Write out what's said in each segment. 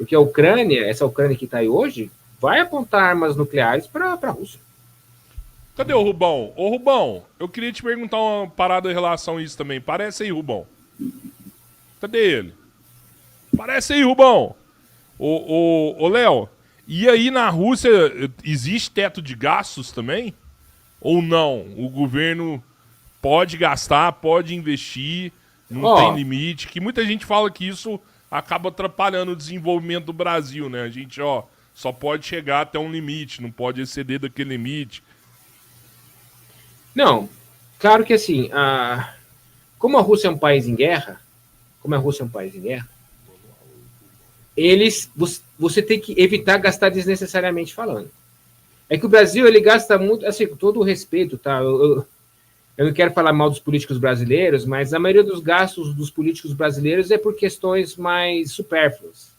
Porque a Ucrânia, essa Ucrânia que está aí hoje, vai apontar armas nucleares para a Rússia. Cadê o Rubão? Ô, Rubão, eu queria te perguntar uma parada em relação a isso também. Parece aí, Rubão. Cadê ele? Parece aí, Rubão. Ô, Léo, e aí na Rússia existe teto de gastos também? Ou não? O governo pode gastar, pode investir, não tem limite. Que muita gente fala que isso acaba atrapalhando o desenvolvimento do Brasil, né? A gente, só pode chegar até um limite, não pode exceder daquele limite. Não, claro que assim, como a Rússia é um país em guerra, você tem que evitar gastar desnecessariamente falando. É que o Brasil, ele gasta muito, assim, com todo o respeito, tá? Eu não quero falar mal dos políticos brasileiros, mas a maioria dos gastos dos políticos brasileiros é por questões mais supérfluas.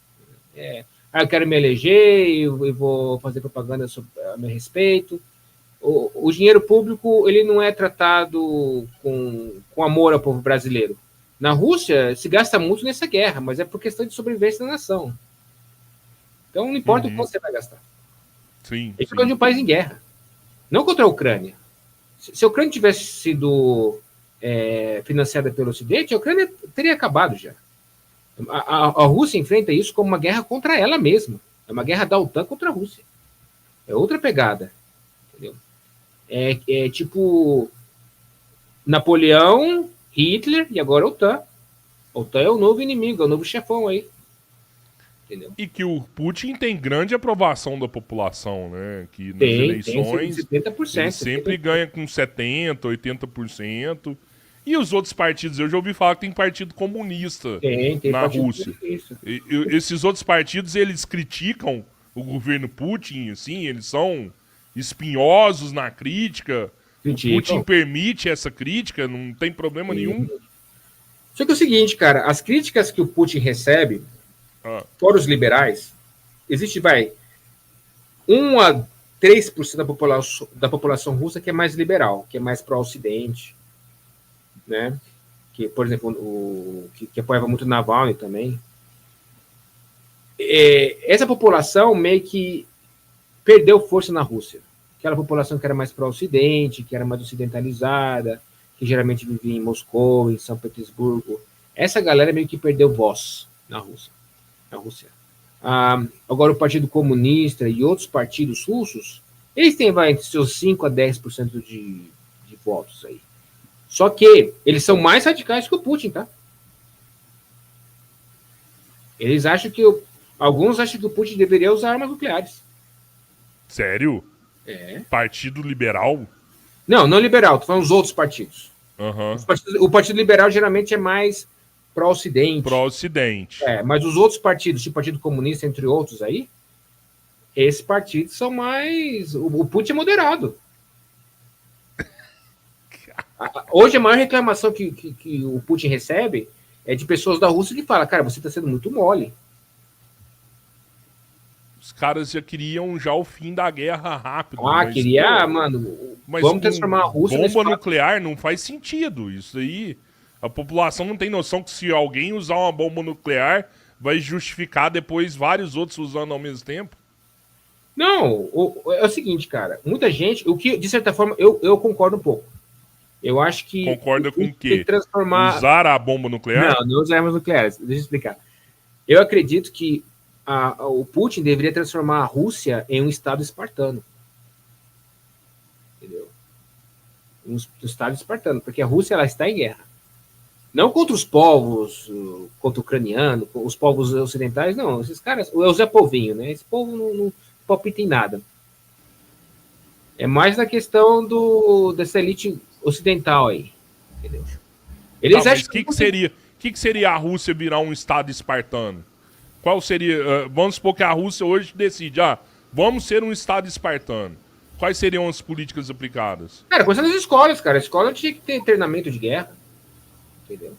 Eu quero me eleger e vou fazer propaganda a meu respeito. O dinheiro público, ele não é tratado com amor ao povo brasileiro. Na Rússia, se gasta muito nessa guerra, mas é por questão de sobrevivência da nação. Então, não importa o que você vai gastar. Sim. É de um país em guerra. Não contra a Ucrânia. Se a Ucrânia tivesse sido financiada pelo Ocidente, a Ucrânia teria acabado já. A Rússia enfrenta isso como uma guerra contra ela mesma. É uma guerra da OTAN contra a Rússia. É outra pegada. Entendeu? É tipo Napoleão, Hitler e agora a OTAN. A OTAN é o novo inimigo, é o novo chefão aí. Entendeu? E que o Putin tem grande aprovação da população, né? Que nas eleições 70%, ele sempre ganha com 70%, 80%. E os outros partidos, eu já ouvi falar que tem partido comunista tem na partido Rússia. Esses outros partidos, eles criticam o governo Putin, assim, eles são espinhosos na crítica. Criticam. O Putin permite essa crítica, não tem problema nenhum. Só que é o seguinte, cara, as críticas que o Putin recebe, fora os liberais, existe, 1 a 3% da população russa que é mais liberal, que é mais pró-Ocidente, né? Que, por exemplo, que apoiava muito Navalny também. Essa população meio que perdeu força na Rússia. Aquela população que era mais pró-Ocidente, que era mais ocidentalizada, que geralmente vivia em Moscou, em São Petersburgo. Essa galera meio que perdeu voz na Rússia. Agora, o Partido Comunista e outros partidos russos, eles têm entre seus 5 a 10% de votos aí. Só que eles são mais radicais que o Putin, tá? Eles acham que alguns acham que o Putin deveria usar armas nucleares. Sério? Partido Liberal? Não liberal, tô falando os outros partidos. O Partido Liberal geralmente é mais pró-Ocidente. Pró-Ocidente. Mas os outros partidos, tipo o Partido Comunista, entre outros aí, esses partidos são mais... O Putin é moderado. Hoje a maior reclamação que o Putin recebe é de pessoas da Rússia que falam, cara, você está sendo muito mole. Os caras já queriam o fim da guerra rápido. Mas vamos transformar a Rússia bomba nuclear não faz sentido. Isso aí, a população não tem noção que se alguém usar uma bomba nuclear, vai justificar depois vários outros usando ao mesmo tempo. Não, é o seguinte, cara, muita gente, o que, de certa forma, eu concordo um pouco. Eu acho que... Concorda com o quê? Transformar... Usar a bomba nuclear? Não usar armas nucleares. Deixa eu explicar. Eu acredito que o Putin deveria transformar a Rússia em um Estado espartano. Entendeu? Um Estado espartano, porque a Rússia ela está em guerra. Não contra os povos, contra o ucraniano, os povos ocidentais, não. Esses caras, o Zé Povinho, né? Esse povo não palpita em nada. É mais na questão dessa elite ocidental aí. Entendeu? Eles acham que seria a Rússia virar um Estado espartano? Qual seria... vamos supor que a Rússia hoje decide, vamos ser um Estado espartano. Quais seriam as políticas aplicadas? Cara, começando nas escolas, cara. A escola tinha que ter treinamento de guerra. Entendeu?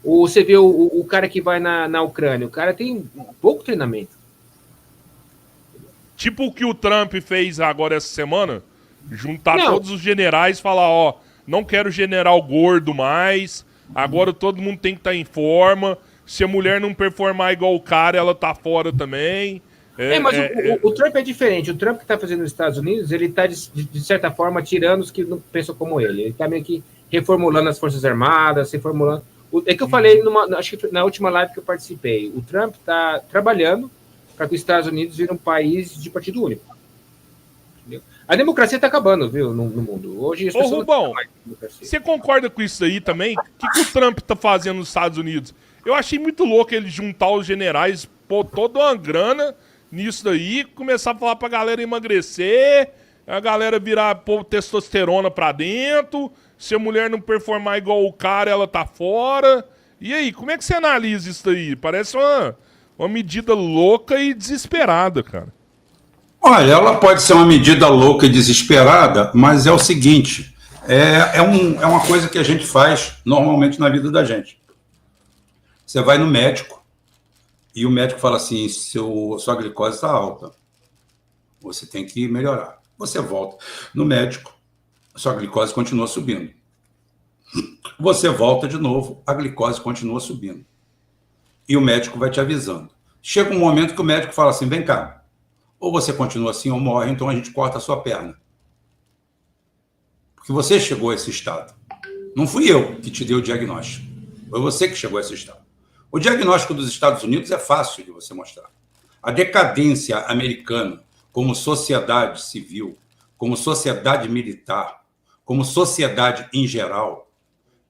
Você vê o cara que vai na Ucrânia, o cara tem pouco treinamento. Tipo o que o Trump fez agora essa semana? Juntar todos os generais e falar, não quero general gordo mais, agora todo mundo tem que estar em forma. se a mulher não performar igual o cara, ela tá fora também. Mas o Trump é diferente. O Trump que está fazendo nos Estados Unidos, ele está, de certa forma, tirando os que não pensam como ele. Ele está meio que reformulando as Forças Armadas, reformulando... É que eu falei, acho que na última live que eu participei, o Trump está trabalhando para que os Estados Unidos virem um país de partido único. Entendeu? A democracia está acabando, viu, no mundo. Hoje as pessoas Rubão, você concorda com isso aí também? O que o Trump está fazendo nos Estados Unidos? Eu achei muito louco ele juntar os generais, pôr toda uma grana nisso daí, começar a falar pra galera emagrecer, a galera pôr testosterona pra dentro, se a mulher não performar igual o cara, ela tá fora. E aí, como é que você analisa isso daí? Parece uma medida louca e desesperada, cara. Olha, ela pode ser uma medida louca e desesperada, mas é o seguinte, é uma coisa que a gente faz normalmente na vida da gente. Você vai no médico, e o médico fala assim, sua glicose está alta, você tem que melhorar. Você volta no médico, sua glicose continua subindo. Você volta de novo, a glicose continua subindo. E o médico vai te avisando. Chega um momento que o médico fala assim, vem cá, ou você continua assim ou morre, então a gente corta a sua perna. Porque você chegou a esse estado. Não fui eu que te dei o diagnóstico, foi você que chegou a esse estado. O diagnóstico dos Estados Unidos é fácil de você mostrar. A decadência americana, como sociedade civil, como sociedade militar, como sociedade em geral,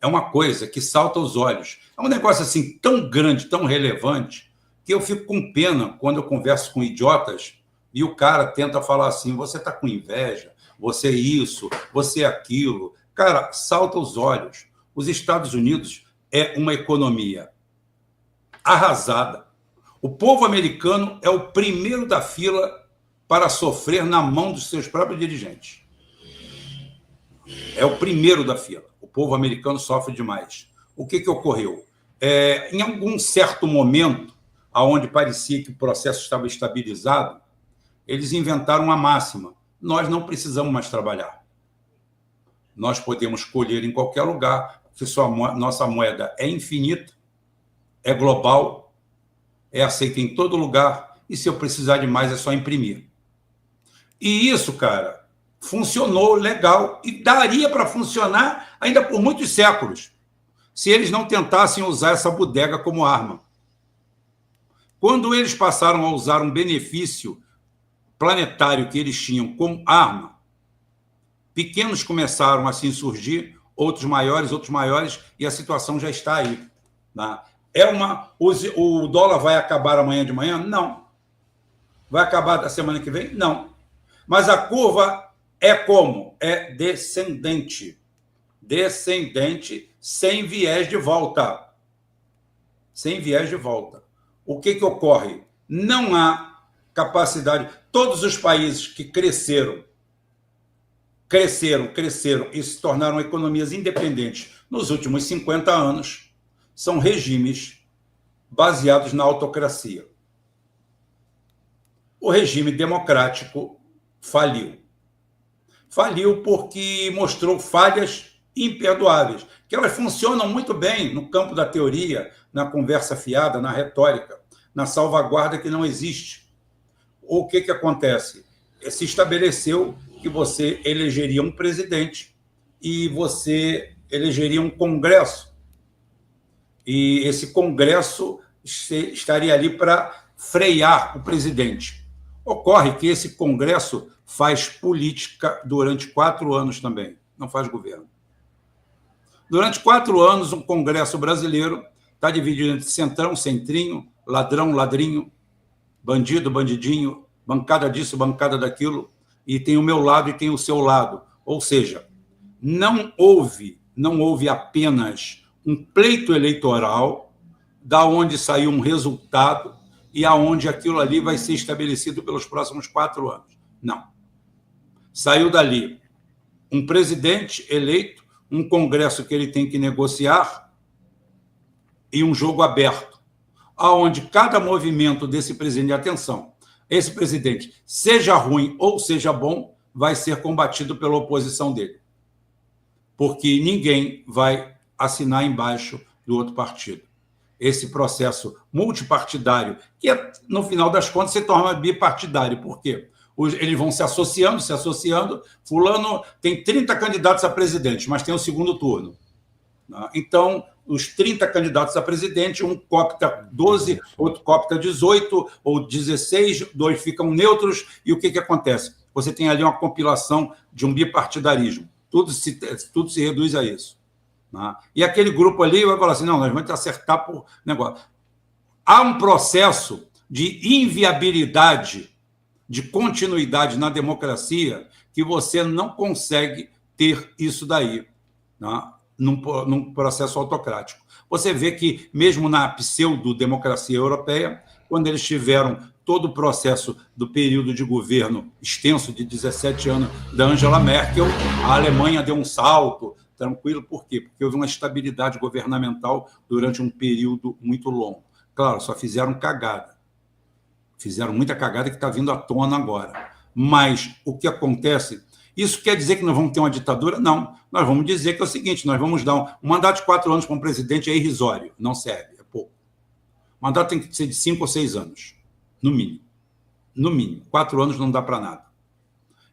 é uma coisa que salta aos olhos. É um negócio assim tão grande, tão relevante, que eu fico com pena quando eu converso com idiotas e o cara tenta falar assim, você está com inveja, você é isso, você é aquilo. Cara, salta aos olhos. Os Estados Unidos é uma economia arrasada. O povo americano é o primeiro da fila para sofrer na mão dos seus próprios dirigentes. É o primeiro da fila. O povo americano sofre demais. O que ocorreu? Em algum certo momento, onde parecia que o processo estava estabilizado, eles inventaram uma máxima. Nós não precisamos mais trabalhar. Nós podemos colher em qualquer lugar, porque nossa moeda é infinita, é global, é aceita em todo lugar, e se eu precisar de mais é só imprimir. E isso, cara, funcionou legal e daria para funcionar ainda por muitos séculos, se eles não tentassem usar essa bodega como arma. Quando eles passaram a usar um benefício planetário que eles tinham como arma, pequenos começaram a se insurgir, outros maiores, e a situação já está aí. Né? O dólar vai acabar amanhã de manhã? Não. Vai acabar da semana que vem? Não. Mas a curva é como? É descendente. Descendente sem viés de volta. Sem viés de volta. O que ocorre? Não há capacidade. Todos os países que cresceram e se tornaram economias independentes nos últimos 50 anos são regimes baseados na autocracia. O regime democrático faliu. Faliu porque mostrou falhas imperdoáveis, que elas funcionam muito bem no campo da teoria, na conversa fiada, na retórica, na salvaguarda que não existe. O que acontece? Se estabeleceu que você elegeria um presidente e você elegeria um congresso. E esse congresso estaria ali para frear o presidente. Ocorre que esse congresso faz política durante 4 anos também, não faz governo. Durante 4 anos, um congresso brasileiro está dividido entre centrão, centrinho, ladrão, ladrinho, bandido, bandidinho, bancada disso, bancada daquilo, e tem o meu lado e tem o seu lado. Ou seja, não houve apenas um pleito eleitoral da onde saiu um resultado e aonde aquilo ali vai ser estabelecido pelos próximos 4 anos. Não. Saiu dali um presidente eleito, um congresso que ele tem que negociar e um jogo aberto, aonde cada movimento desse presidente, atenção, esse presidente, seja ruim ou seja bom, vai ser combatido pela oposição dele. Porque ninguém vai assinar embaixo do outro partido. esse processo multipartidário, que no final das contas se torna bipartidário. Por quê? Eles vão se associando. Fulano tem 30 candidatos a presidente, mas tem o segundo turno. Então, os 30 candidatos a presidente, um copta 12, outro copta 18 ou 16, 2 ficam neutros, e o que acontece? Você tem ali uma compilação de um bipartidarismo. Tudo se reduz a isso. E aquele grupo ali vai falar assim, não, nós vamos acertar por negócio. Há um processo de inviabilidade, de continuidade na democracia, que você não consegue ter isso daí, num processo autocrático. Você vê que, mesmo na pseudo-democracia europeia, quando eles tiveram todo o processo do período de governo extenso de 17 anos da Angela Merkel, a Alemanha deu um salto, tranquilo. Por quê? Porque houve uma estabilidade governamental durante um período muito longo. Claro, só fizeram cagada. Fizeram muita cagada que está vindo à tona agora. Mas o que acontece... Isso quer dizer que nós vamos ter uma ditadura? Não. Nós vamos dizer que é o seguinte, nós vamos dar um mandato de 4 anos para um presidente é irrisório, não serve, é pouco. O mandato tem que ser de 5 ou 6 anos, no mínimo. No mínimo. 4 anos não dá para nada.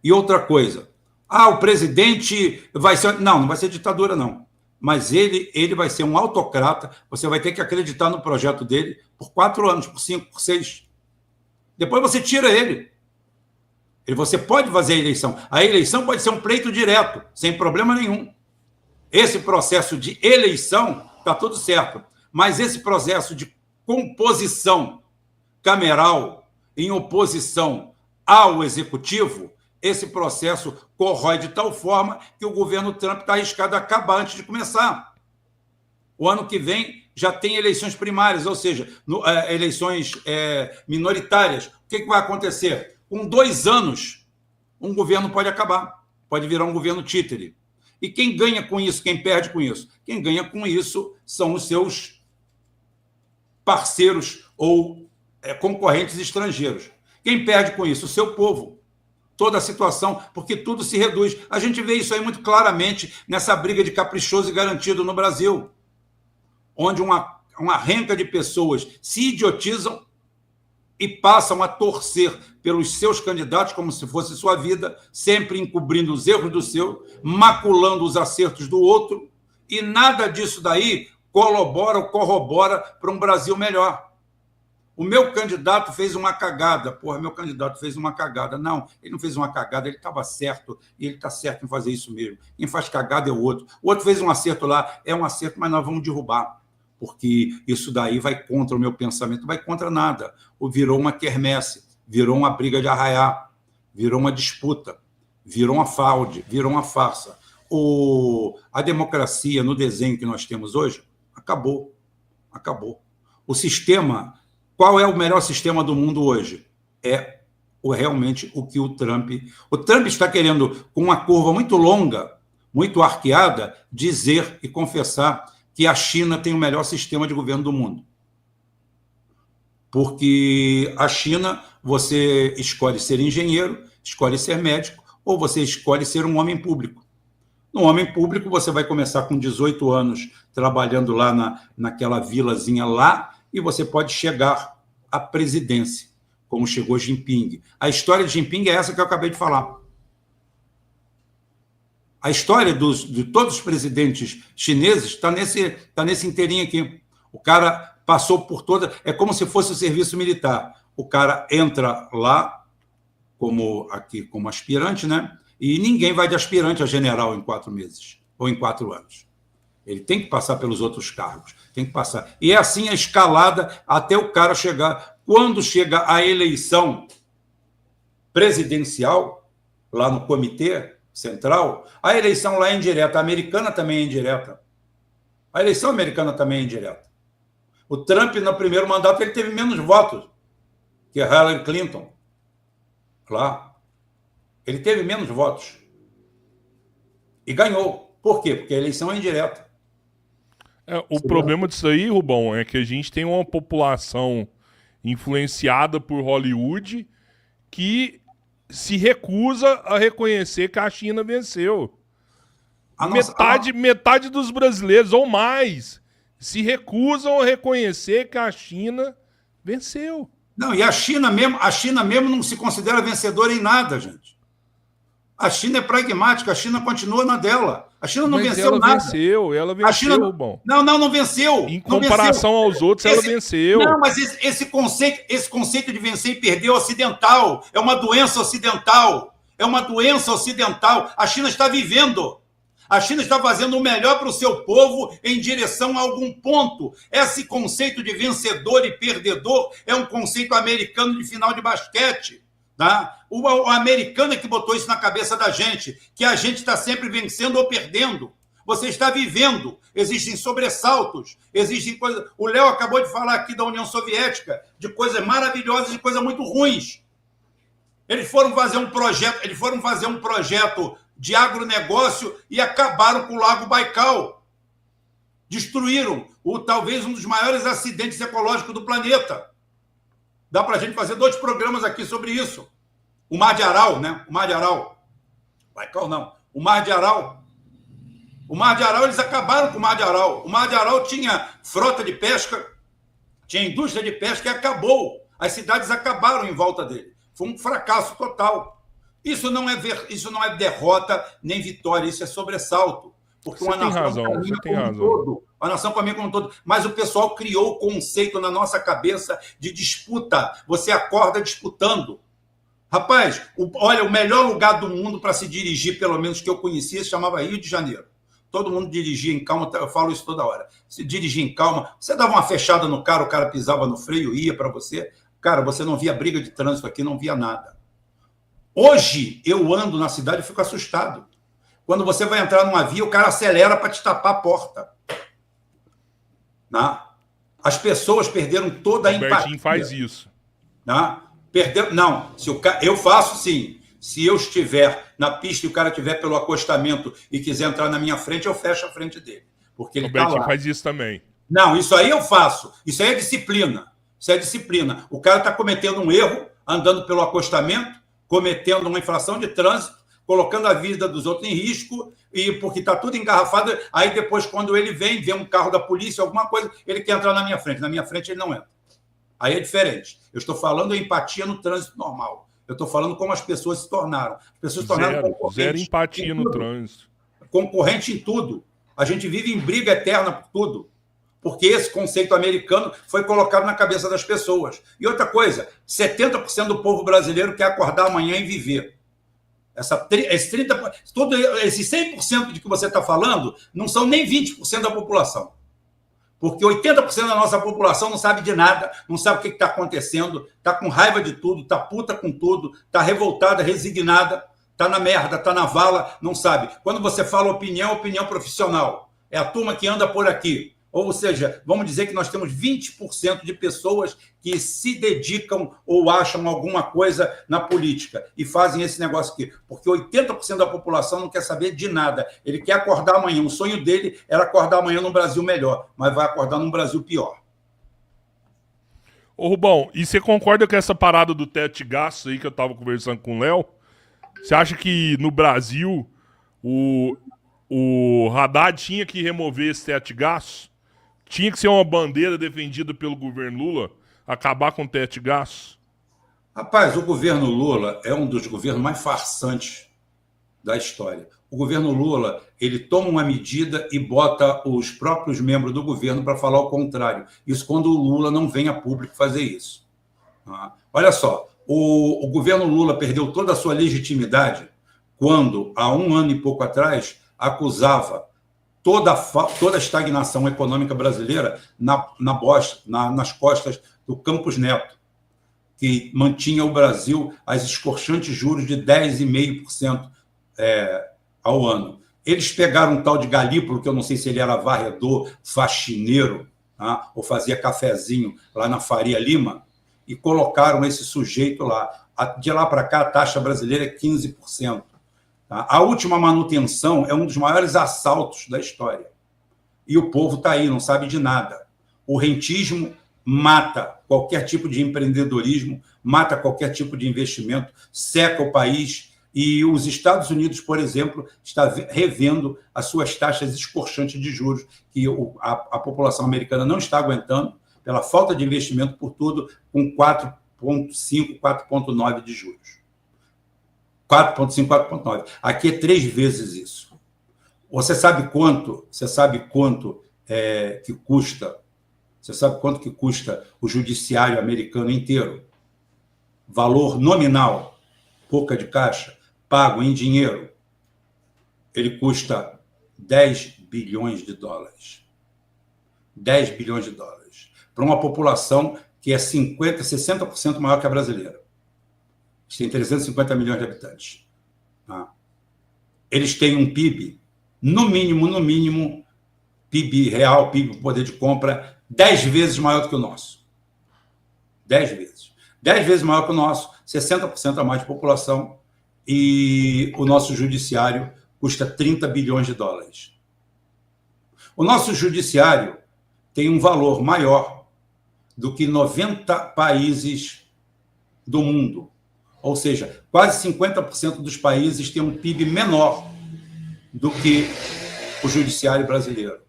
E outra coisa, o presidente vai ser... Não vai ser ditadura, não. Mas ele vai ser um autocrata, você vai ter que acreditar no projeto dele por 4 anos, por 5, por 6. Depois você tira ele. Você pode fazer a eleição. A eleição pode ser um pleito direto, sem problema nenhum. Esse processo de eleição está tudo certo. Mas esse processo de composição cameral em oposição ao executivo, esse processo corrói de tal forma que o governo Trump está arriscado a acabar antes de começar. O ano que vem já tem eleições primárias, ou seja, eleições minoritárias. O que vai acontecer? Com 2 anos, um governo pode acabar, pode virar um governo títere. E quem ganha com isso, quem perde com isso? Quem ganha com isso são os seus parceiros ou concorrentes estrangeiros. Quem perde com isso? O seu povo. Toda a situação, porque tudo se reduz. A gente vê isso aí muito claramente nessa briga de caprichoso e garantido no Brasil, onde uma renca de pessoas se idiotizam e passam a torcer pelos seus candidatos como se fosse sua vida, sempre encobrindo os erros do seu, maculando os acertos do outro, e nada disso daí colabora ou corrobora para um Brasil melhor. O meu candidato fez uma cagada. Meu candidato fez uma cagada. Não, ele não fez uma cagada, ele estava certo, e ele está certo em fazer isso mesmo. Quem faz cagada é o outro. O outro fez um acerto lá, é um acerto, mas nós vamos derrubar. Porque isso daí vai contra o meu pensamento, não vai contra nada. Virou uma quermesse, virou uma briga de arraiá, virou uma disputa, virou uma fraude, virou uma farsa. A democracia no desenho que nós temos hoje acabou. Acabou. O sistema, qual é o melhor sistema do mundo hoje? É realmente o que o Trump... O Trump está querendo, com uma curva muito longa, muito arqueada, dizer e confessar que a China tem o melhor sistema de governo do mundo. Porque a China, você escolhe ser engenheiro, escolhe ser médico, ou você escolhe ser um homem público. No homem público, você vai começar com 18 anos trabalhando lá naquela vilazinha lá, e você pode chegar à presidência, como chegou Jinping. A história de Jinping é essa que eu acabei de falar. A história de todos os presidentes chineses está nesse inteirinho aqui. O cara passou por toda... É como se fosse o serviço militar. O cara entra lá como aspirante, né? E ninguém vai de aspirante a general em 4 meses ou em 4 anos. Ele tem que passar pelos outros cargos. Tem que passar. E é assim a escalada até o cara chegar... Quando chega a eleição presidencial, lá no comitê central, a eleição lá é indireta, a americana também é indireta. A eleição americana também é indireta. O Trump, no primeiro mandato, ele teve menos votos que a Hillary Clinton. Lá. Ele teve menos votos. E ganhou. Por quê? Porque a eleição é indireta. O problema disso aí, Rubão, é que a gente tem uma população influenciada por Hollywood que se recusa a reconhecer que a China venceu. Metade dos brasileiros, ou mais, se recusam a reconhecer que a China venceu. Não, e a China mesmo não se considera vencedora em nada, gente. A China é pragmática, a China continua na dela. A China não venceu nada. Ela venceu, bom. Não venceu. Em comparação aos outros, ela venceu. Não, mas esse conceito de vencer e perder é ocidental. É uma doença ocidental. É uma doença ocidental. A China está vivendo. A China está fazendo o melhor para o seu povo em direção a algum ponto. Esse conceito de vencedor e perdedor é um conceito americano de final de basquete. Tá? O americano é que botou isso na cabeça da gente, que a gente está sempre vencendo ou perdendo. Você está vivendo, existem sobressaltos, existem coisas. O Léo acabou de falar aqui da União Soviética, de coisas maravilhosas e coisas muito ruins. Eles foram fazer um projeto de agronegócio e acabaram com o Lago Baikal. Destruíram talvez um dos maiores acidentes ecológicos do planeta. Dá para a gente fazer 2 programas aqui sobre isso. O Mar de Aral, né? O Mar de Aral. Baikal não. O Mar de Aral. O Mar de Aral, eles acabaram com o Mar de Aral. O Mar de Aral tinha frota de pesca, tinha indústria de pesca e acabou. As cidades acabaram em volta dele. Foi um fracasso total. Isso não é derrota nem vitória, isso é sobressalto. Porque você tem razão. A nação caminha como um todo. Mas o pessoal criou o conceito na nossa cabeça de disputa. Você acorda disputando. Rapaz, olha, o melhor lugar do mundo para se dirigir, pelo menos que eu conhecia, se chamava Rio de Janeiro. Todo mundo dirigia em calma, eu falo isso toda hora. Se dirigia em calma, você dava uma fechada no cara, o cara pisava no freio, ia para você. Cara, você não via briga de trânsito aqui, não via nada. Hoje, eu ando na cidade e fico assustado. Quando você vai entrar numa via, o cara acelera para te tapar a porta. Né? As pessoas perderam toda a empatia. O Bertinho faz isso. Né? Não, eu faço sim. Se eu estiver na pista e o cara estiver pelo acostamento e quiser entrar na minha frente, eu fecho a frente dele. Porque ele o Bertinho lá. Faz isso também. Não, isso aí eu faço. Isso aí é disciplina. Isso é disciplina. O cara está cometendo um erro, andando pelo acostamento, cometendo uma infração de trânsito, colocando a vida dos outros em risco, e porque está tudo engarrafado. Aí depois, quando ele vê um carro da polícia, alguma coisa, ele quer entrar na minha frente. Na minha frente ele não entra. Aí é diferente. Eu estou falando empatia no trânsito normal. Eu estou falando como as pessoas se tornaram. As pessoas se tornaram concorrentes. Zero empatia no trânsito. Concorrente em tudo. A gente vive em briga eterna por tudo. Porque esse conceito americano foi colocado na cabeça das pessoas. E outra coisa, 70% do povo brasileiro quer acordar amanhã e viver. Esses 100% de que você está falando não são nem 20% da população. Porque 80% da nossa população não sabe de nada, não sabe o que está acontecendo, está com raiva de tudo, está puta com tudo, está revoltada, resignada, está na merda, está na vala, não sabe. Quando você fala opinião profissional. É a turma que anda por aqui. Ou seja, vamos dizer que nós temos 20% de pessoas que se dedicam ou acham alguma coisa na política e fazem esse negócio aqui. Porque 80% da população não quer saber de nada. Ele quer acordar amanhã. O sonho dele era acordar amanhã num Brasil melhor, mas vai acordar num Brasil pior. Ô, Rubão, e você concorda com essa parada do teto de gastos aí que eu estava conversando com o Léo? Você acha que no Brasil o Haddad tinha que remover esse teto de gastos? Tinha que ser uma bandeira defendida pelo governo Lula, acabar com o teto de gastos? Rapaz, o governo Lula é um dos governos mais farsantes da história. O governo Lula, ele toma uma medida e bota os próprios membros do governo para falar o contrário. Isso quando o Lula não vem a público fazer isso. Olha só, o governo Lula perdeu toda a sua legitimidade quando, há 1 ano e pouco atrás, acusava toda a estagnação econômica brasileira nas costas do Campos Neto, que mantinha o Brasil às escorchantes juros de 10,5% ao ano. Eles pegaram um tal de Galípolo, que eu não sei se ele era varredor, faxineiro, tá? Ou fazia cafezinho lá na Faria Lima, e colocaram esse sujeito lá. De lá para cá, a taxa brasileira é 15%. A última manutenção é um dos maiores assaltos da história. E o povo está aí, não sabe de nada. O rentismo mata qualquer tipo de empreendedorismo, mata qualquer tipo de investimento, seca o país, E os Estados Unidos, por exemplo, está revendo as suas taxas escorchantes de juros, que a população americana não está aguentando, pela falta de investimento por tudo, com 4,5, 4,9 de juros. 4,5, 4,9. Aqui é 3 vezes isso. Você sabe quanto que custa? Você sabe quanto que custa o judiciário americano inteiro? Valor nominal, boca de caixa, pago em dinheiro, ele custa 10 bilhões de dólares. 10 bilhões de dólares. Para uma população que é 60% maior que a brasileira. Eles têm 350 milhões de habitantes. Eles têm um PIB, no mínimo, PIB real, PIB, poder de compra, 10 vezes maior do que o nosso. 10 vezes. 10 vezes maior que o nosso, 60% a mais de população, e o nosso judiciário custa 30 bilhões de dólares. O nosso judiciário tem um valor maior do que 90 países do mundo. Ou seja, quase 50% dos países têm um PIB menor do que o judiciário brasileiro.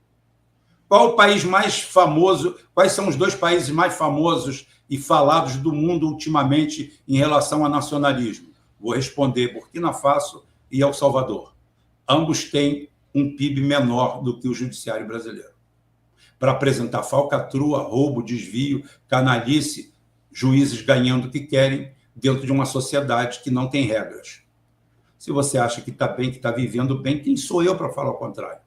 Qual o país mais famoso? Quais são os 2 países mais famosos e falados do mundo ultimamente em relação a nacionalismo? Vou responder: Burkina Faso e El Salvador. Ambos têm um PIB menor do que o judiciário brasileiro. Para apresentar falcatrua, roubo, desvio, canalice, juízes ganhando o que querem dentro de uma sociedade que não tem regras. Se você acha que está bem, que está vivendo bem, quem sou eu para falar o contrário?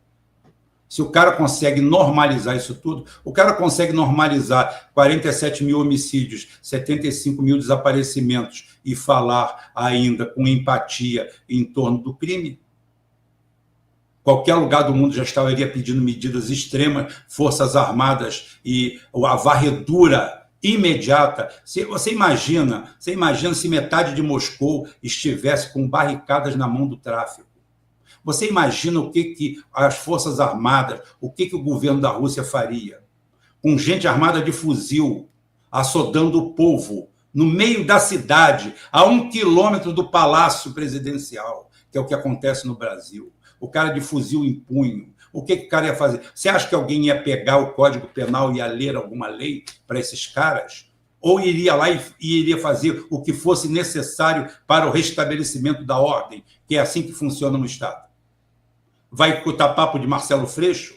Se o cara consegue normalizar isso tudo, o cara consegue normalizar 47 mil homicídios, 75 mil desaparecimentos e falar ainda com empatia em torno do crime, qualquer lugar do mundo já estaria pedindo medidas extremas, forças armadas e a varredura imediata. Você imagina se metade de Moscou estivesse com barricadas na mão do tráfico? Você imagina o que as Forças Armadas, o que o governo da Rússia faria? Com gente armada de fuzil, assodando o povo, no meio da cidade, a 1 quilômetro do Palácio Presidencial, que é o que acontece no Brasil. O cara de fuzil em punho. O que o cara ia fazer? Você acha que alguém ia pegar o Código Penal e ia ler alguma lei para esses caras? Ou iria lá e iria fazer o que fosse necessário para o restabelecimento da ordem, que é assim que funciona no Estado? Vai escutar papo de Marcelo Freixo,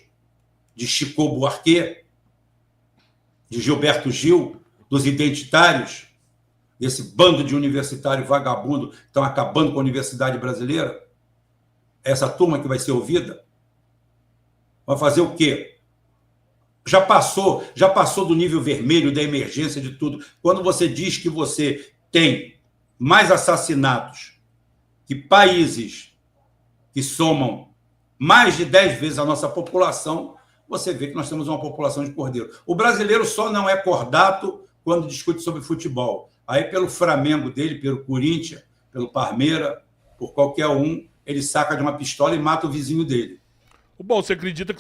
de Chico Buarque, de Gilberto Gil, dos identitários, desse bando de universitário vagabundo que estão acabando com a universidade brasileira? Essa turma que vai ser ouvida? Vai fazer o quê? Já passou do nível vermelho, da emergência, de tudo. Quando você diz que você tem mais assassinatos que países que somam mais de 10 vezes a nossa população, você vê que nós temos uma população de cordeiro. O brasileiro só não é cordato quando discute sobre futebol. Aí, pelo Flamengo dele, pelo Corinthians, pelo Palmeiras, por qualquer um, ele saca de uma pistola e mata o vizinho dele. Bom, você acredita que